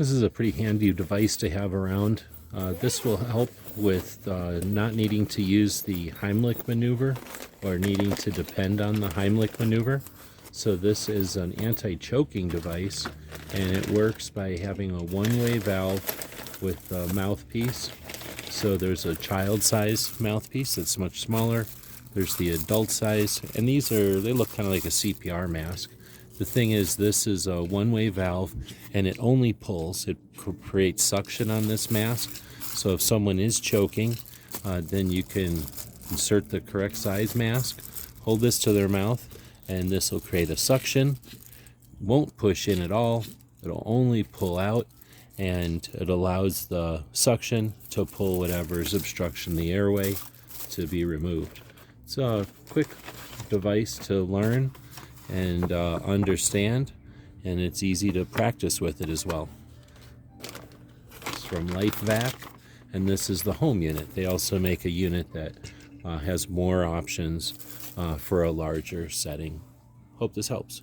This is a pretty handy device to have around. This will help with not needing to use the Heimlich maneuver or needing to depend on the Heimlich maneuver. So this is an anti-choking device, and it works by having a one-way valve with a mouthpiece. So there's a child size mouthpiece that's much smaller. There's the adult size, and they look kind of like a CPR mask. The thing is, this is a one-way valve, and it only pulls. It creates suction on this mask. So if someone is choking, then you can insert the correct size mask, hold this to their mouth, and this will create a suction. Won't push in at all. It'll only pull out, and it allows the suction to pull whatever's obstruction the airway to be removed. It's a quick device to learn and understand, and it's easy to practice with it as well. It's from LifeVac, and this is the home unit. They also make a unit that has more options for a larger setting. Hope this helps.